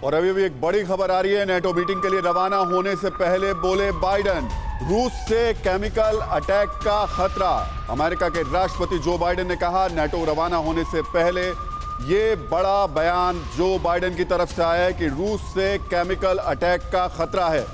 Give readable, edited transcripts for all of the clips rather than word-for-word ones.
और अभी भी एक बड़ी खबर आ रही है। नेटो मीटिंग के लिए रवाना होने से पहले बोले बाइडेन, रूस से केमिकल अटैक का खतरा। अमेरिका के राष्ट्रपति जो बाइडेन ने कहा नेटो रवाना होने से पहले, ये बड़ा बयान जो बाइडेन की तरफ से आया है कि रूस से केमिकल अटैक का खतरा है।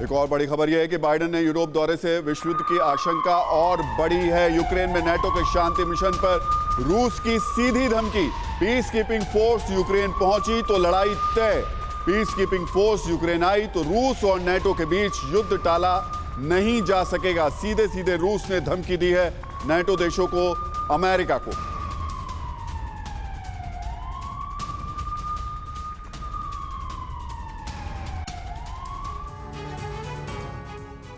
एक और बड़ी खबर यह है कि बाइडेन ने यूरोप दौरे से विश्व युद्ध की आशंका और बढ़ी है। यूक्रेन में नेटो के शांति मिशन पर रूस की सीधी धमकी। पीस कीपिंग फोर्स यूक्रेन पहुंची तो लड़ाई तय। पीस कीपिंग फोर्स यूक्रेन आई तो रूस और नेटो के बीच युद्ध टाला नहीं जा सकेगा। सीधे सीधे रूस ने धमकी दी है नेटो देशों को, अमेरिका को।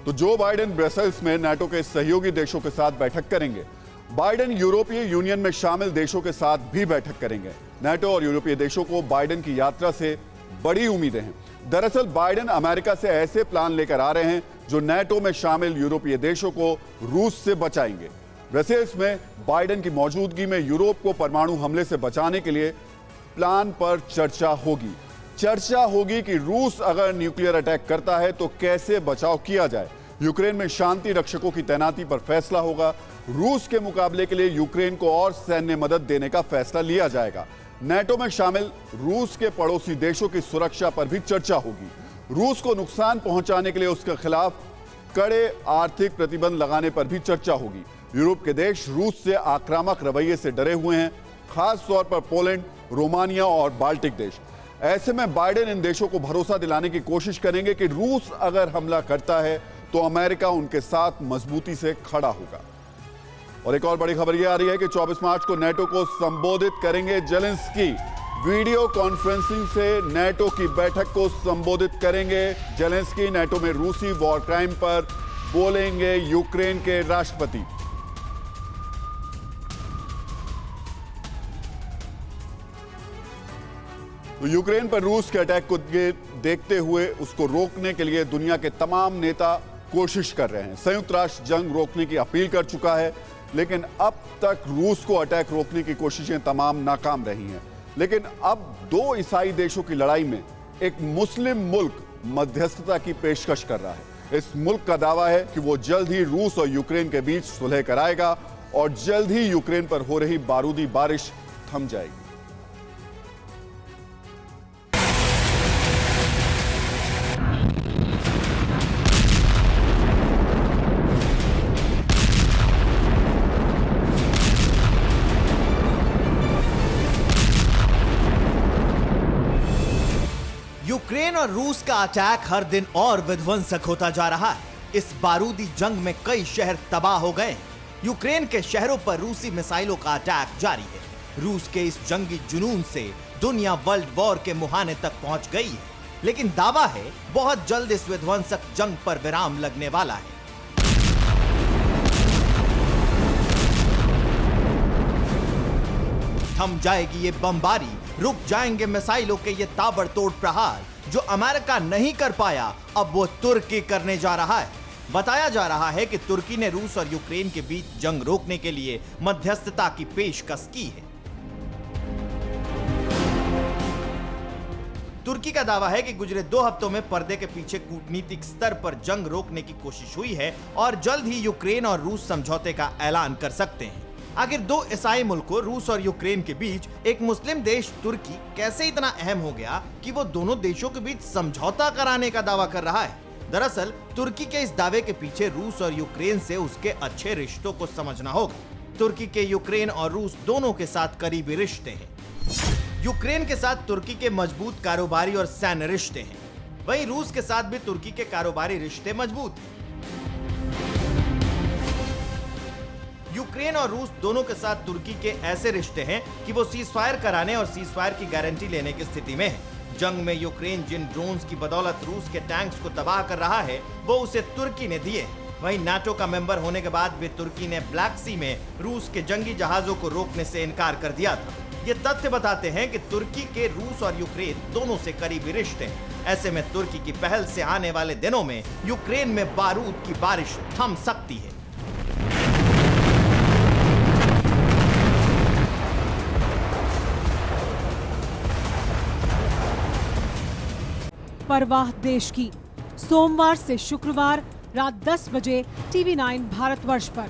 तो जो बाइडेन ब्रसेल्स में नेटो के सहयोगी देशों के साथ बैठक करेंगे। बाइडेन यूरोपीय यूनियन में शामिल देशों के साथ भी बैठक करेंगे। नेटो और यूरोपीय देशों को बाइडेन की यात्रा से बड़ी उम्मीदें हैं। दरअसल बाइडेन अमेरिका से ऐसे प्लान लेकर आ रहे हैं जो नेटो में शामिल यूरोपीय देशों को रूस से बचाएंगे। ब्रसेल्स में बाइडेन की मौजूदगी में यूरोप को परमाणु हमले से बचाने के लिए प्लान पर चर्चा होगी। चर्चा होगी कि रूस अगर न्यूक्लियर अटैक करता है तो कैसे बचाव किया जाए। यूक्रेन में शांति रक्षकों की तैनाती पर फैसला होगा। रूस के मुकाबले के लिए यूक्रेन को और सैन्य मदद देने का फैसला लिया जाएगा। नेटो में शामिल रूस के पड़ोसी देशों की सुरक्षा पर भी चर्चा होगी। रूस को नुकसान पहुंचाने के लिए उसके खिलाफ कड़े आर्थिक प्रतिबंध लगाने पर भी चर्चा होगी। यूरोप के देश रूस से आक्रामक रवैये से डरे हुए हैं, खास तौर पर पोलैंड, रोमानिया और बाल्टिक देश। ऐसे में बाइडेन इन देशों को भरोसा दिलाने की कोशिश करेंगे कि रूस अगर हमला करता है तो अमेरिका उनके साथ मजबूती से खड़ा होगा। और एक और बड़ी खबर यह आ रही है कि 24 मार्च को नेटो को संबोधित करेंगे जेलेंस्की। वीडियो कॉन्फ्रेंसिंग से नेटो की बैठक को संबोधित करेंगे जेलेंस्की। नेटो में रूसी वॉर क्राइम पर बोलेंगे यूक्रेन के राष्ट्रपति। तो यूक्रेन पर रूस के अटैक को देखते हुए उसको रोकने के लिए दुनिया के तमाम नेता कोशिश कर रहे हैं। संयुक्त राष्ट्र जंग रोकने की अपील कर चुका है, लेकिन अब तक रूस को अटैक रोकने की कोशिशें तमाम नाकाम रही हैं। लेकिन अब दो ईसाई देशों की लड़ाई में एक मुस्लिम मुल्क मध्यस्थता की पेशकश कर रहा है। इस मुल्क का दावा है कि वो जल्द ही रूस और यूक्रेन के बीच सुलह कराएगा और जल्द ही यूक्रेन पर हो रही बारूदी बारिश थम जाएगी। यूक्रेन और रूस का अटैक हर दिन और विध्वंसक होता जा रहा है। इस बारूदी जंग में कई शहर तबाह हो गए। यूक्रेन के शहरों पर रूसी मिसाइलों का अटैक जारी है। रूस के इस जंगी जुनून से दुनिया वर्ल्ड वॉर के मुहाने तक पहुंच गई है, लेकिन दावा है बहुत जल्द इस विध्वंसक जंग पर विराम लगने वाला है। थम जाएगी ये बमबारी, रुक जाएंगे मिसाइलों के ये ताबड़तोड़ प्रहार। जो अमेरिका नहीं कर पाया अब वो तुर्की करने जा रहा है। बताया जा रहा है कि तुर्की ने रूस और यूक्रेन के बीच जंग रोकने के लिए मध्यस्थता की पेशकश की है। तुर्की का दावा है कि गुजरे 2 हफ्तों में पर्दे के पीछे कूटनीतिक स्तर पर जंग रोकने की कोशिश हुई है और जल्द ही यूक्रेन और रूस समझौते का ऐलान कर सकते हैं। आखिर दो ईसाई मुल्कों रूस और यूक्रेन के बीच एक मुस्लिम देश तुर्की कैसे इतना अहम हो गया कि वो दोनों देशों के बीच समझौता कराने का दावा कर रहा है? दरअसल तुर्की के इस दावे के पीछे रूस और यूक्रेन से उसके अच्छे रिश्तों को समझना होगा। तुर्की के यूक्रेन और रूस दोनों के साथ करीबी रिश्ते हैं। यूक्रेन के साथ तुर्की के मजबूत कारोबारी और सैन्य रिश्ते हैं। वहीं रूस के साथ भी तुर्की के कारोबारी रिश्ते मजबूत हैं। यूक्रेन और रूस दोनों के साथ तुर्की के ऐसे रिश्ते हैं कि वो सीजफायर कराने और सीजफायर की गारंटी लेने की स्थिति में है। जंग में यूक्रेन जिन ड्रोन्स की बदौलत रूस के टैंक्स को तबाह कर रहा है वो उसे तुर्की ने दिए। वहीं नाटो का मेंबर होने के बाद भी तुर्की ने ब्लैक सी में रूस के जंगी जहाजों को रोकने से इनकार कर दिया था। ये तथ्य बताते हैं कि तुर्की के रूस और यूक्रेन दोनों से करीबी रिश्ते हैं। ऐसे में तुर्की की पहल से आने वाले दिनों में यूक्रेन में बारूद की बारिश थम सकती है। परवाह देश की। सोमवार से शुक्रवार रात 10 बजे TV9 भारतवर्ष पर।